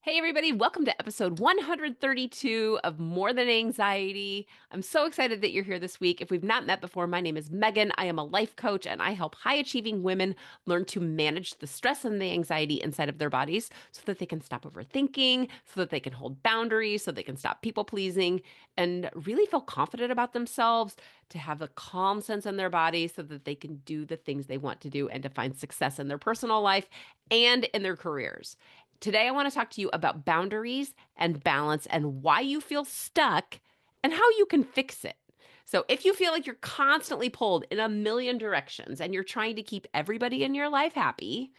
Hey, everybody, welcome to episode 132 of More Than Anxiety. I'm so excited that you're here this week. If we've not met before, my name is Megan. I am a life coach and I help high achieving women learn to manage the stress and the anxiety inside of their bodies so that they can stop overthinking, so that they can hold boundaries, so they can stop people pleasing and really feel confident about themselves, to have a calm sense in their body so that they can do the things they want to do and to find success in their personal life and in their careers. Today, I want to talk to you about boundaries and balance and why you feel stuck and how you can fix it. So, if you feel like you're constantly pulled in a million directions and you're trying to keep everybody in your life happy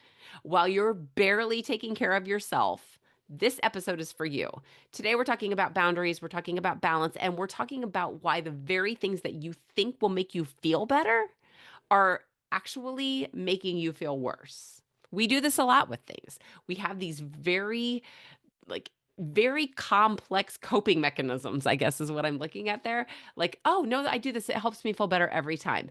while you're barely taking care of yourself, this episode is for you. Today, we're talking about boundaries, we're talking about balance, and we're talking about why the very things that you think will make you feel better are actually making you feel worse. We do this a lot with things. We have these very complex coping mechanisms, I guess is what I'm looking at there. Like, oh, no, I do this. It helps me feel better every time.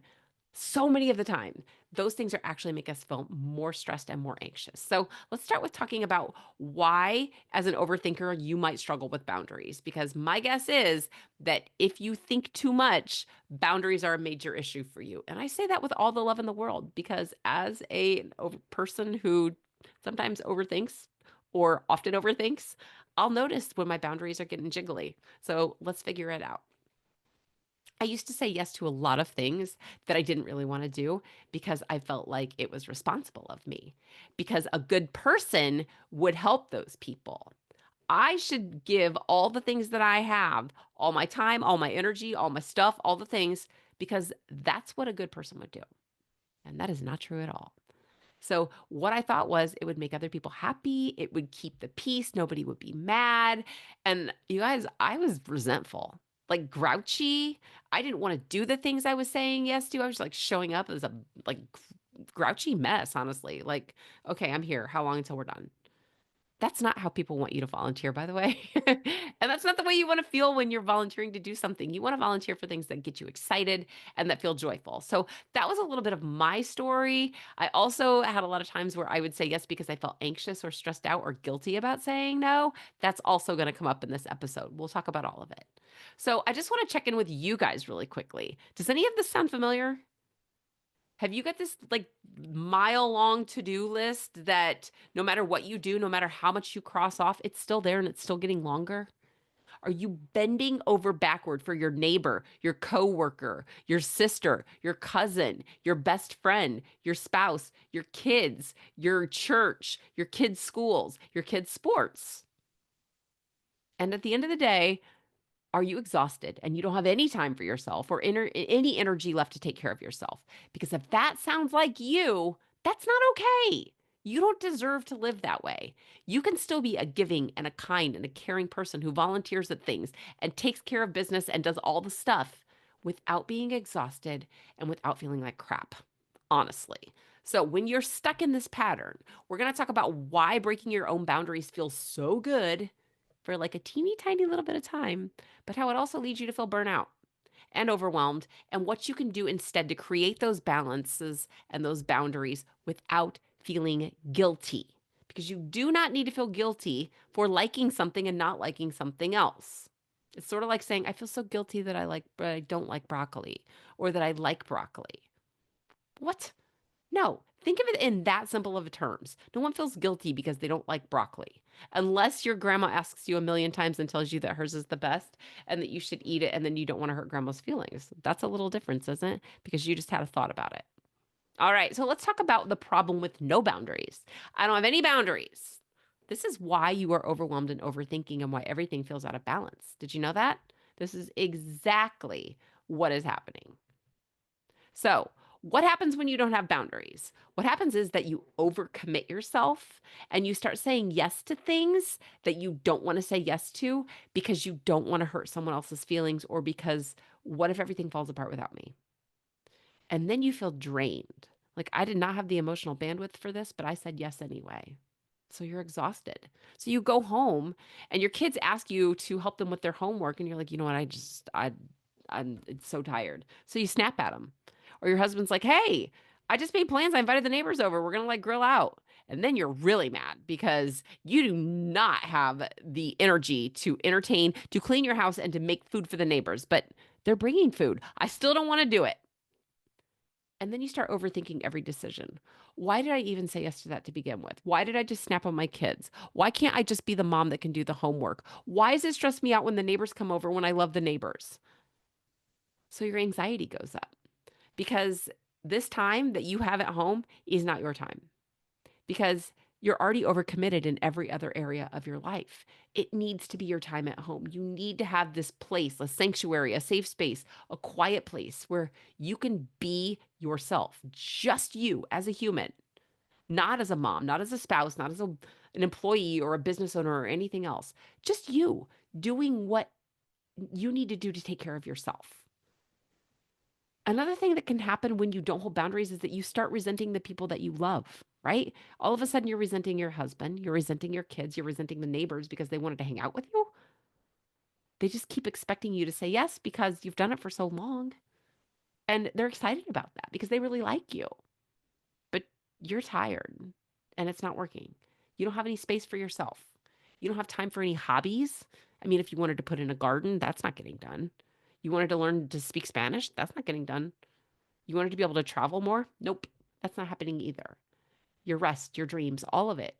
So many of the time, those things are actually make us feel more stressed and more anxious. So let's start with talking about why, as an overthinker, you might struggle with boundaries. Because my guess is that if you think too much, boundaries are a major issue for you. And I say that with all the love in the world, because as person who sometimes overthinks or often overthinks, I'll notice when my boundaries are getting jiggly. So let's figure it out. I used to say yes to a lot of things that I didn't really want to do because I felt like it was responsible of me. Because a good person would help those people. I should give all the things that I have, all my time, all my energy, all my stuff, all the things, because that's what a good person would do. And that is not true at all. So, what I thought was it would make other people happy. It would keep the peace. Nobody would be mad. And you guys, I was resentful, like grouchy. I didn't want to do the things I was saying yes to. I was like showing up as a like grouchy mess, honestly. Like, okay, I'm here. How long until we're done? That's not how people want you to volunteer, by the way. And that's not the way you want to feel when you're volunteering to do something. You want to volunteer for things that get you excited and that feel joyful. So that was a little bit of my story. I also had a lot of times where I would say yes because I felt anxious or stressed out or guilty about saying no. That's also going to come up in this episode. We'll talk about all of it. So I just want to check in with you guys really quickly. Does any of this sound familiar? Have you got this like mile long to do list that no matter what you do, no matter how much you cross off, it's still there and it's still getting longer? Are you bending over backward for your neighbor, your coworker, your sister, your cousin, your best friend, your spouse, your kids, your church, your kids' schools, your kids' sports? And at the end of the day, are you exhausted and you don't have any time for yourself or any energy left to take care of yourself? Because if that sounds like you, that's not okay. You don't deserve to live that way. You can still be a giving and a kind and a caring person who volunteers at things and takes care of business and does all the stuff without being exhausted and without feeling like crap, honestly. So, when you're stuck in this pattern, we're going to talk about why breaking your own boundaries feels so good for like a teeny tiny little bit of time, but how it also leads you to feel burnout and overwhelmed, and what you can do instead to create those balances and those boundaries without feeling guilty. Because you do not need to feel guilty for liking something and not liking something else. It's sort of like saying, I feel so guilty that I don't like broccoli or that I like broccoli. What? No, think of it in that simple of terms. No one feels guilty because they don't like broccoli. Unless your grandma asks you a million times and tells you that hers is the best and that you should eat it and then you don't want to hurt grandma's feelings. That's a little difference, isn't it? Because you just had a thought about it. All right, so let's talk about the problem with no boundaries. I don't have any boundaries. This is why you are overwhelmed and overthinking and why everything feels out of balance. Did you know that? This is exactly what is happening. So, what happens when you don't have boundaries? What happens is that you overcommit yourself and you start saying yes to things that you don't want to say yes to because you don't want to hurt someone else's feelings or because what if everything falls apart without me? And then you feel drained. Like, I did not have the emotional bandwidth for this, but I said yes anyway. So you're exhausted. So you go home and your kids ask you to help them with their homework and you're like, "You know what? I'm it's so tired." So you snap at them. Or your husband's like, "Hey, I just made plans. I invited the neighbors over. We're going to like grill out." And then you're really mad because you do not have the energy to entertain, to clean your house, and to make food for the neighbors, but they're bringing food. I still don't want to do it. And then you start overthinking every decision. Why did I even say yes to that to begin with? Why did I just snap on my kids? Why can't I just be the mom that can do the homework? Why does it stress me out when the neighbors come over when I love the neighbors? So your anxiety goes up because this time that you have at home is not your time because you're already overcommitted in every other area of your life. It needs to be your time at home. You need to have this place, a sanctuary, a safe space, a quiet place where you can be yourself, just you as a human, not as a mom, not as a spouse, not as an employee or a business owner or anything else. Just you doing what you need to do to take care of yourself. Another thing that can happen when you don't hold boundaries is that you start resenting the people that you love, right? All of a sudden, you're resenting your husband, you're resenting your kids, you're resenting the neighbors because they wanted to hang out with you. They just keep expecting you to say yes because you've done it for so long. And they're excited about that because they really like you. But you're tired and it's not working. You don't have any space for yourself. You don't have time for any hobbies. I mean, if you wanted to put in a garden, that's not getting done. You wanted to learn to speak Spanish, that's not getting done. You wanted to be able to travel more? Nope, that's not happening either. Your rest, your dreams, all of it.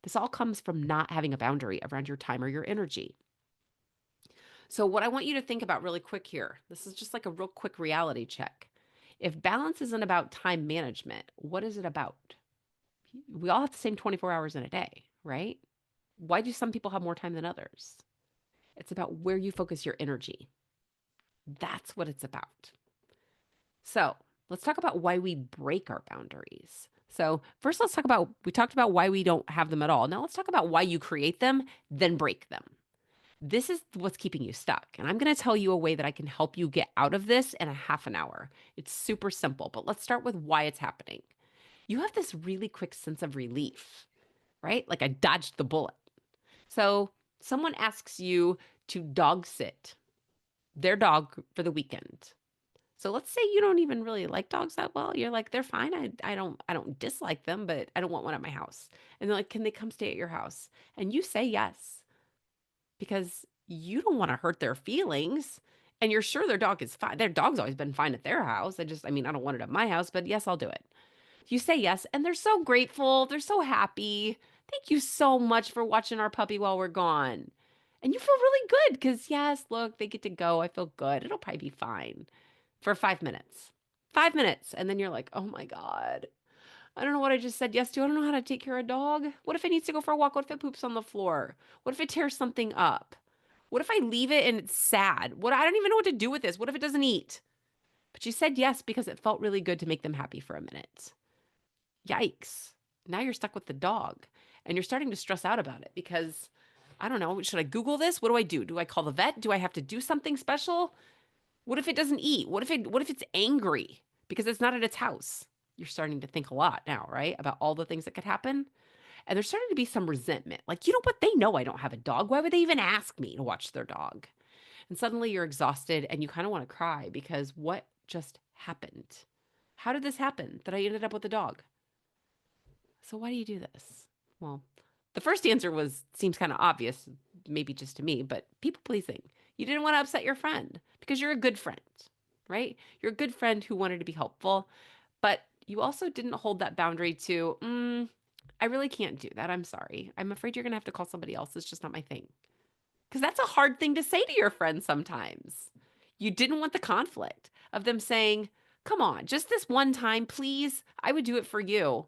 This all comes from not having a boundary around your time or your energy. So, what I want you to think about really quick here, this is just like a real quick reality check. If balance isn't about time management, what is it about? We all have the same 24 hours in a day, right? Why do some people have more time than others? It's about where you focus your energy. That's what it's about. So let's talk about why we break our boundaries. So, first, let's talk about we talked about why we don't have them at all. Now, let's talk about why you create them, then break them. This is what's keeping you stuck. And I'm going to tell you a way that I can help you get out of this in a half an hour. It's super simple, but let's start with why it's happening. You have this really quick sense of relief, right? Like I dodged the bullet. So, someone asks you to dog sit their dog for the weekend. So let's say you don't even really like dogs that well. You're like, they're fine. I don't dislike them, but I don't want one at my house. And they're like, can they come stay at your house? And you say yes because you don't want to hurt their feelings. And you're sure their dog is fine. Their dog's always been fine at their house. I don't want it at my house, but yes, I'll do it. You say yes, and they're so grateful. They're so happy. Thank you so much for watching our puppy while we're gone. And you feel really good because, yes, look, they get to go. I feel good. It'll probably be fine for 5 minutes. 5 minutes. And then you're like, oh my God, I don't know what I just said yes to. I don't know how to take care of a dog. What if it needs to go for a walk? What if it poops on the floor? What if it tears something up? What if I leave it and it's sad? What I don't even know what to do with this. What if it doesn't eat? But you said yes because it felt really good to make them happy for a minute. Yikes. Now you're stuck with the dog and you're starting to stress out about it because I don't know, should I Google this? What do I do? Do I call the vet? Do I have to do something special? What if it doesn't eat? What if it's angry because it's not at its house? You're starting to think a lot now, right? About all the things that could happen. And there's starting to be some resentment. Like, you know what? They know I don't have a dog. Why would they even ask me to watch their dog? And suddenly you're exhausted and you kind of want to cry because what just happened? How did this happen that I ended up with a dog? So why do you do this? Well, the first answer seems kind of obvious, maybe just to me, but people pleasing. You didn't want to upset your friend because you're a good friend, right? You're a good friend who wanted to be helpful, but you also didn't hold that boundary to, I really can't do that. I'm sorry. I'm afraid you're going to have to call somebody else. It's just not my thing. Because that's a hard thing to say to your friends sometimes. You didn't want the conflict of them saying, come on, just this one time, please. I would do it for you.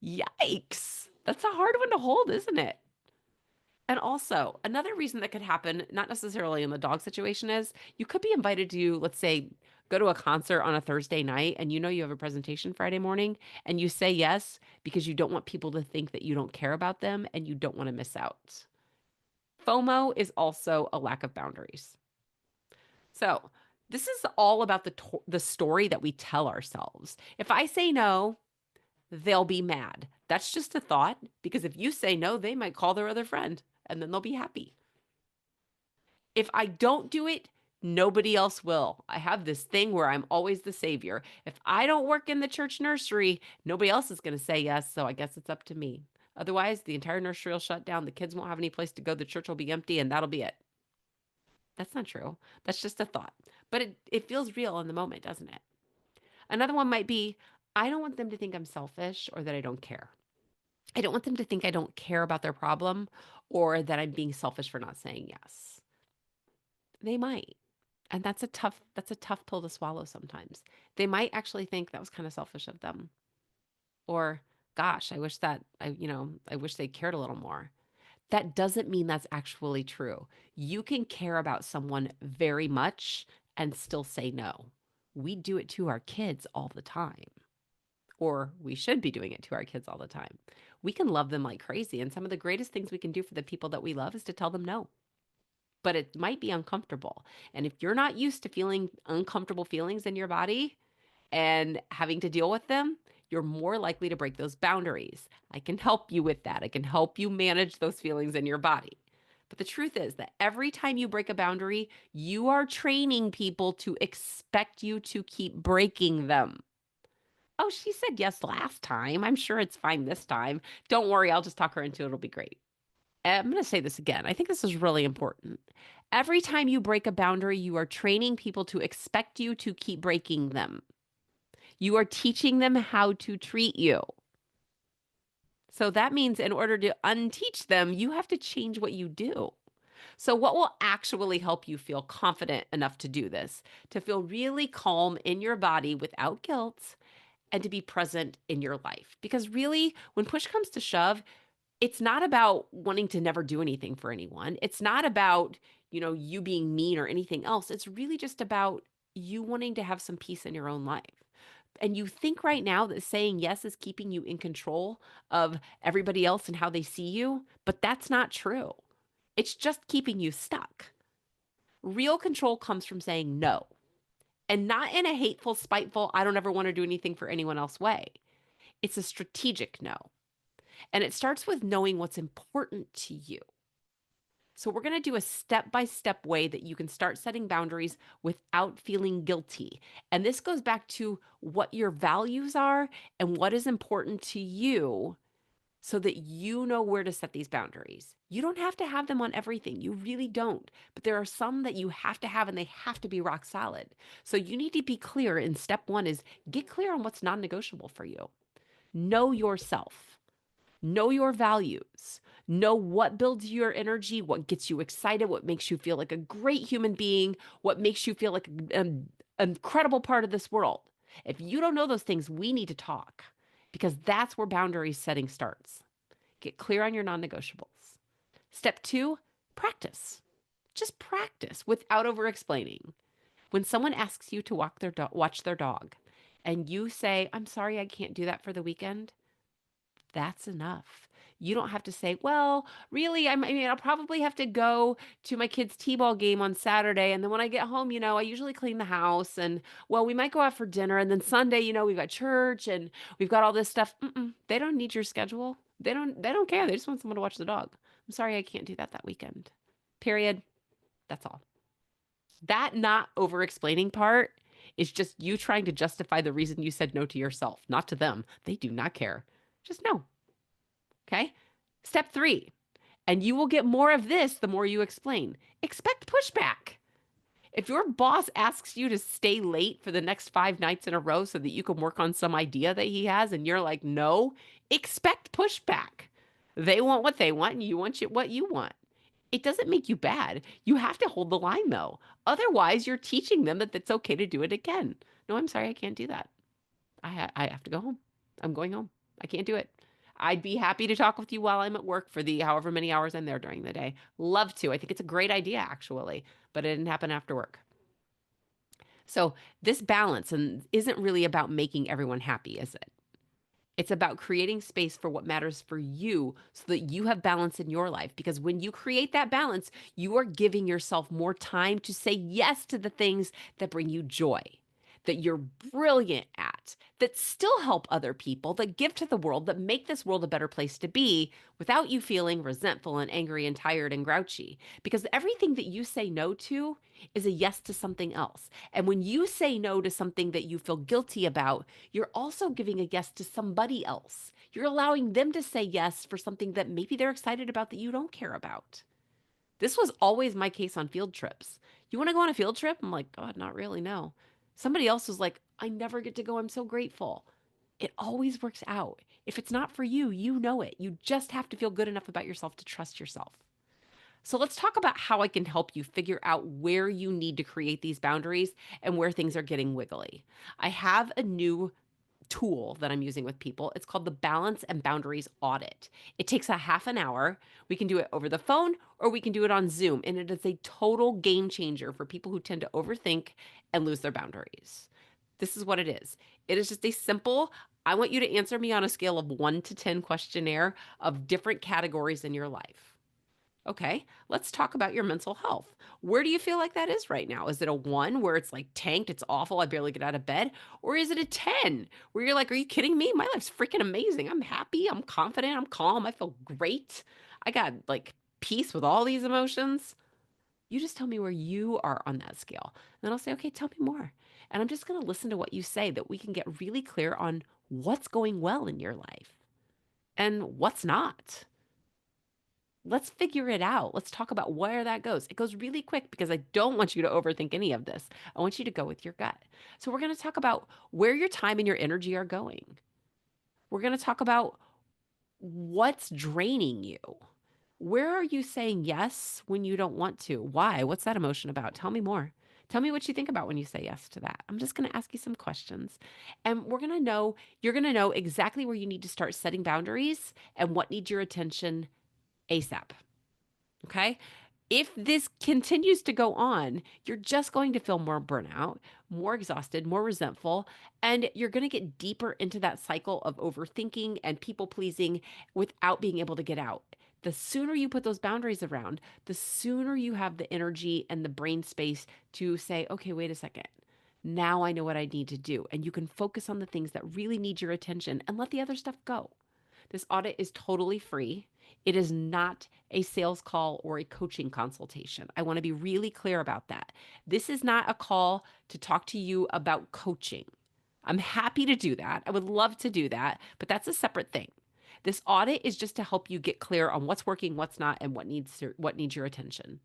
Yikes. That's a hard one to hold, isn't it? And also, another reason that could happen, not necessarily in the dog situation, is you could be invited to, let's say, go to a concert on a Thursday night and you know you have a presentation Friday morning and you say yes because you don't want people to think that you don't care about them and you don't want to miss out. FOMO is also a lack of boundaries. So, this is all about the story that we tell ourselves. If I say no, they'll be mad. That's just a thought because if you say no, they might call their other friend and then they'll be happy. If I don't do it, Nobody else will. I have this thing where I'm always the savior. If I don't work in the church nursery, nobody else is going to say yes. So I guess it's up to me. Otherwise, the entire nursery will shut down. The kids won't have any place to go. The church will be empty, and that'll be it. That's not true. That's just a thought. But it feels real in the moment, doesn't it? Another one might be I don't want them to think I'm selfish or that I don't care. I don't want them to think I don't care about their problem or that I'm being selfish for not saying yes. They might. And that's a tough pill to swallow sometimes. They might actually think that was kind of selfish of them. Or gosh, I wish they cared a little more. That doesn't mean that's actually true. You can care about someone very much and still say no. We do it to our kids all the time, or we should be doing it to our kids all the time. We can love them like crazy. And some of the greatest things we can do for the people that we love is to tell them no. But it might be uncomfortable. And if you're not used to feeling uncomfortable feelings in your body and having to deal with them, you're more likely to break those boundaries. I can help you with that. I can help you manage those feelings in your body. But the truth is that every time you break a boundary, you are training people to expect you to keep breaking them. Oh, she said yes last time. I'm sure it's fine this time. Don't worry, I'll just talk her into it. It'll be great. I'm going to say this again. I think this is really important. Every time you break a boundary, you are training people to expect you to keep breaking them. You are teaching them how to treat you. So that means in order to unteach them, you have to change what you do. So, what will actually help you feel confident enough to do this? To feel really calm in your body without guilt and to be present in your life. Because really, when push comes to shove, it's not about wanting to never do anything for anyone. It's not about, you being mean or anything else. It's really just about you wanting to have some peace in your own life. And you think right now that saying yes is keeping you in control of everybody else and how they see you, but that's not true. It's just keeping you stuck. Real control comes from saying no, and not in a hateful, spiteful, I don't ever want to do anything for anyone else way. It's a strategic no. And it starts with knowing what's important to you. So, we're going to do a step by step way that you can start setting boundaries without feeling guilty. And this goes back to what your values are and what is important to you so that you know where to set these boundaries. You don't have to have them on everything. You really don't. But there are some that you have to have and they have to be rock solid. So, you need to be clear. And step one is get clear on what's non negotiable for you. Know yourself. Know your values. Know what builds your energy, what gets you excited, what makes you feel like a great human being, what makes you feel like an incredible part of this world. If you don't know those things, we need to talk because that's where boundary setting starts. Get clear on your non negotiables. Step two, practice. Just practice without over explaining. When someone asks you to watch their dog and you say, I'm sorry, I can't do that for the weekend, that's enough. You don't have to say, well, really, I'll probably have to go to my kid's t-ball game on Saturday. And then when I get home, I usually clean the house and, well, we might go out for dinner. And then Sunday, we've got church and we've got all this stuff. They don't need your schedule. They don't care. They just want someone to watch the dog. I'm sorry, I can't do that weekend. Period. That's all. That not over explaining part is just you trying to justify the reason you said no to yourself, not to them. They do not care. Just no. Okay. Step three, and you will get more of this the more you explain. Expect pushback. If your boss asks you to stay late for the next 5 nights in a row so that you can work on some idea that he has, and you're like, no, expect pushback. They want what they want, and you want what you want. It doesn't make you bad. You have to hold the line, though. Otherwise, you're teaching them that it's okay to do it again. No, I'm sorry, I can't do that. I have to go home. I'm going home. I can't do it. I'd be happy to talk with you while I'm at work for the however many hours I'm there during the day. Love to. I think it's a great idea, actually, but it didn't happen after work. So this balance isn't really about making everyone happy, is it? It's about creating space for what matters for you so that you have balance in your life. Because when you create that balance, you are giving yourself more time to say yes to the things that bring you joy, that you're brilliant at, that still help other people, that give to the world, that make this world a better place to be without you feeling resentful and angry and tired and grouchy. Because everything that you say no to is a yes to something else. And when you say no to something that you feel guilty about, you're also giving a yes to somebody else. You're allowing them to say yes for something that maybe they're excited about that you don't care about. This was always my case on field trips. You want to go on a field trip? I'm like, God, not really, no. Somebody else was like, I never get to go. I'm so grateful. It always works out. If it's not for you, you know it. You just have to feel good enough about yourself to trust yourself. So let's talk about how I can help you figure out where you need to create these boundaries and where things are getting wiggly. I have a new tool that I'm using with people. It's called the Balance and Boundaries Audit. It takes a half an hour. We can do it over the phone or we can do it on Zoom. And it is a total game changer for people who tend to overthink and lose their boundaries. This is what it is. It is just a simple, I want you to answer me on a scale of 1 to 10 questionnaire of different categories in your life. Okay, let's talk about your mental health. Where do you feel like that is right now? Is it a 1 where it's like tanked, it's awful, I barely get out of bed? Or is it a 10 where you're like, are you kidding me? My life's freaking amazing. I'm happy, I'm confident, I'm calm, I feel great. I got like peace with all these emotions. You just tell me where you are on that scale. And then I'll say, okay, tell me more. And I'm just going to listen to what you say that we can get really clear on what's going well in your life and what's not. Let's figure it out. Let's talk about where that goes. It goes really quick because I don't want you to overthink any of this. I want you to go with your gut. So, we're going to talk about where your time and your energy are going. We're going to talk about what's draining you. Where are you saying yes when you don't want to? Why? What's that emotion about? Tell me more. Tell me what you think about when you say yes to that. I'm just going to ask you some questions. And you're going to know exactly where you need to start setting boundaries and what needs your attention ASAP. Okay. If this continues to go on, you're just going to feel more burnout, more exhausted, more resentful, and you're going to get deeper into that cycle of overthinking and people pleasing without being able to get out. The sooner you put those boundaries around, the sooner you have the energy and the brain space to say, okay, wait a second. Now I know what I need to do. And you can focus on the things that really need your attention and let the other stuff go. This audit is totally free. It is not a sales call or a coaching consultation. I want to be really clear about that. This is not a call to talk to you about coaching. I'm happy to do that. I would love to do that, but that's a separate thing. This audit is just to help you get clear on what's working, what's not, and what needs your attention.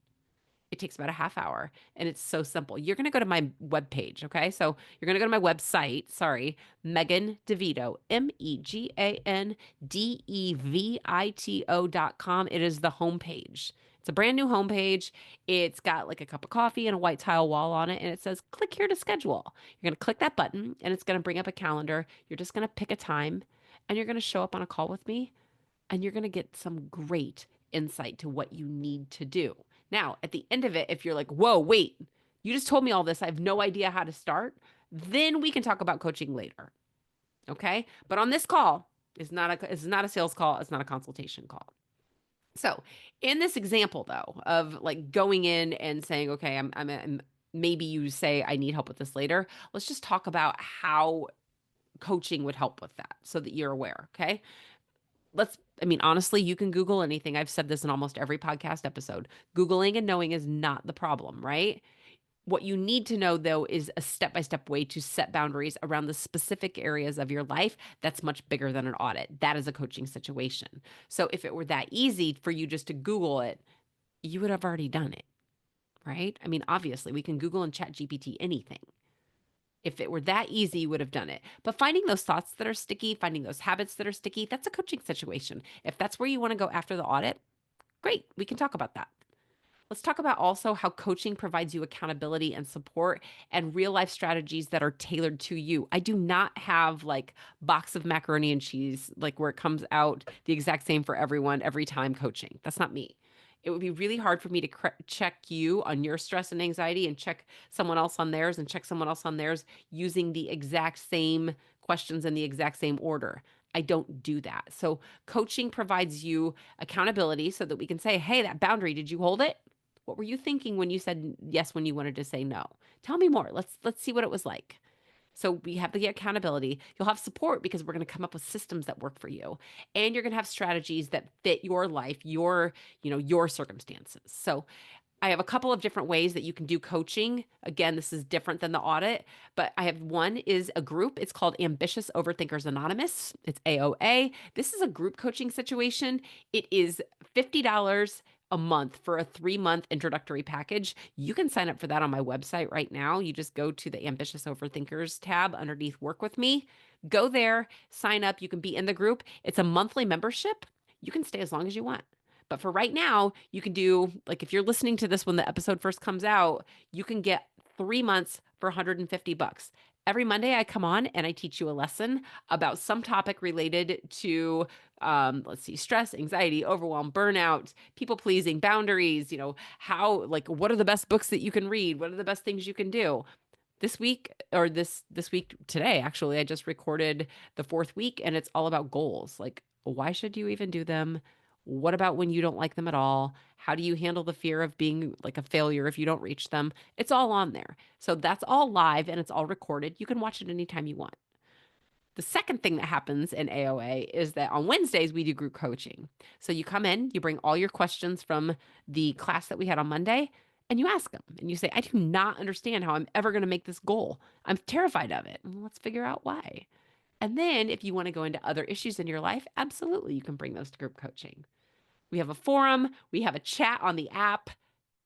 It takes about a half hour and it's so simple. You're going to go to my webpage. Okay. So you're going to go to my website. Sorry. Megan Devito, MEGANDEVITO.com. It is the homepage. It's a brand new homepage. It's got like a cup of coffee and a white tile wall on it. And it says, click here to schedule. You're going to click that button and it's going to bring up a calendar. You're just going to pick a time and you're going to show up on a call with me and you're going to get some great insight to what you need to do. Now, at the end of it, if you're like, whoa, wait, you just told me all this, I have no idea how to start, then we can talk about coaching later. Okay. But on this call, it's not a sales call, it's not a consultation call. So in this example, though, of like going in and saying, okay, maybe you say I need help with this later. Let's just talk about how coaching would help with that so that you're aware. Okay. Honestly, you can Google anything. I've said this in almost every podcast episode. Googling and knowing is not the problem, right? What you need to know, though, is a step-by-step way to set boundaries around the specific areas of your life that's much bigger than an audit. That is a coaching situation. So if it were that easy for you just to Google it, you would have already done it, right? Obviously, we can Google and chat GPT anything. If it were that easy, you would have done it. But finding those thoughts that are sticky, finding those habits that are sticky, that's a coaching situation. If that's where you want to go after the audit, great, we can talk about that. Let's talk about also how coaching provides you accountability and support and real life strategies that are tailored to you. I do not have like box of macaroni and cheese, like where it comes out the exact same for everyone every time coaching. That's not me. It would be really hard for me to check you on your stress and anxiety and check someone else on theirs and check someone else on theirs using the exact same questions in the exact same order. I don't do that. So coaching provides you accountability so that we can say, hey, that boundary, did you hold it? What were you thinking when you said yes when you wanted to say no? Tell me more. Let's see what it was like. So we have the accountability. You'll have support because we're going to come up with systems that work for you. And you're going to have strategies that fit your life, your circumstances. So I have a couple of different ways that you can do coaching. Again, this is different than the audit, but I have one is a group. It's called Ambitious Overthinkers Anonymous. It's AOA. This is a group coaching situation. It is $50 a month for a 3-month introductory package. You can sign up for that on my website right now. You just go to the Ambitious Overthinkers tab underneath Work With Me. Go there, sign up. You can be in the group. It's a monthly membership. You can stay as long as you want. But for right now, you can do, like, if you're listening to this when the episode first comes out, you can get 3 months for $150. Every Monday, I come on and I teach you a lesson about some topic related to, let's see, stress, anxiety, overwhelm, burnout, people pleasing, boundaries, how, like, what are the best books that you can read? What are the best things you can do? This week, or this week today, actually, I just recorded the 4th week, and it's all about goals. Like, why should you even do them? What about when you don't like them at all? How do you handle the fear of being like a failure if you don't reach them? It's all on there. So that's all live and it's all recorded. You can watch it anytime you want. The second thing that happens in AOA is that on Wednesdays, we do group coaching. So you come in, you bring all your questions from the class that we had on Monday, and you ask them. And you say, I do not understand how I'm ever going to make this goal. I'm terrified of it. And let's figure out why. And then if you want to go into other issues in your life, absolutely, you can bring those to group coaching. We have a forum, we have a chat on the app,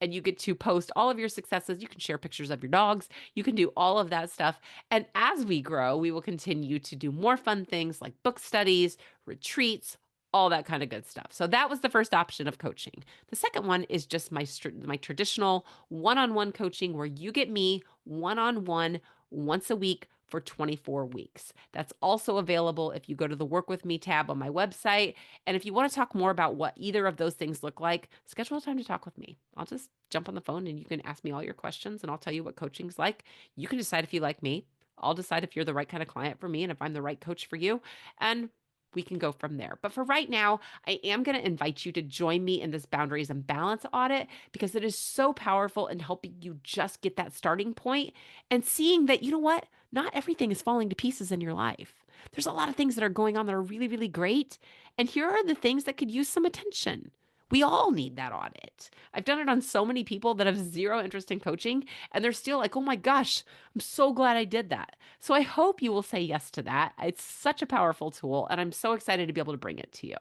and you get to post all of your successes. You can share pictures of your dogs. You can do all of that stuff. And as we grow, we will continue to do more fun things like book studies, retreats, all that kind of good stuff. So that was the first option of coaching. The second one is just my traditional one-on-one coaching where you get me one-on-one once a week for 24 weeks. That's also available if you go to the Work With Me tab on my website. And if you want to talk more about what either of those things look like, schedule a time to talk with me. I'll just jump on the phone and you can ask me all your questions and I'll tell you what coaching's like. You can decide if you like me. I'll decide if you're the right kind of client for me and if I'm the right coach for you. And we can go from there. But for right now, I am going to invite you to join me in this boundaries and balance audit because it is so powerful in helping you just get that starting point and seeing that, you know what? Not everything is falling to pieces in your life. There's a lot of things that are going on that are really, really great. And here are the things that could use some attention. We all need that audit. I've done it on so many people that have zero interest in coaching, and they're still like, oh my gosh, I'm so glad I did that. So I hope you will say yes to that. It's such a powerful tool, and I'm so excited to be able to bring it to you.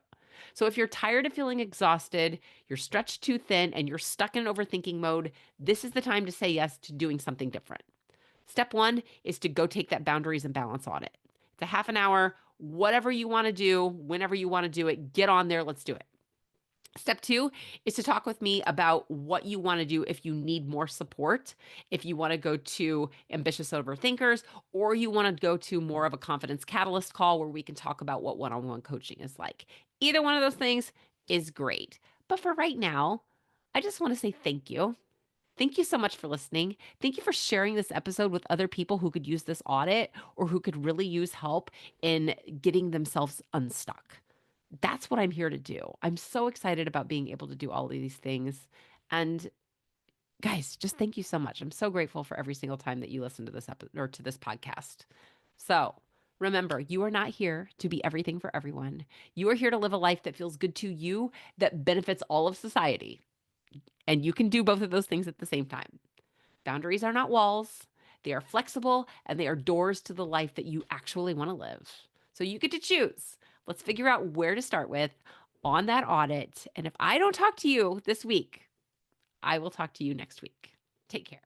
So if you're tired of feeling exhausted, you're stretched too thin, and you're stuck in overthinking mode, this is the time to say yes to doing something different. Step 1 is to go take that boundaries and balance audit. It's a half an hour, whatever you want to do, whenever you want to do it, get on there, let's do it. Step 2 is to talk with me about what you want to do if you need more support, if you want to go to Ambitious Overthinkers, or you want to go to more of a confidence catalyst call where we can talk about what one-on-one coaching is like. Either one of those things is great. But for right now, I just want to say thank you. Thank you so much for listening. Thank you for sharing this episode with other people who could use this audit or who could really use help in getting themselves unstuck. That's what I'm here to do. I'm so excited about being able to do all of these things. And guys, just thank you so much. I'm so grateful for every single time that you listen to this episode or to this podcast. So remember, you are not here to be everything for everyone. You are here to live a life that feels good to you, that benefits all of society. And you can do both of those things at the same time. Boundaries are not walls. They are flexible and they are doors to the life that you actually want to live. So you get to choose. Let's figure out where to start with on that audit. And if I don't talk to you this week, I will talk to you next week. Take care.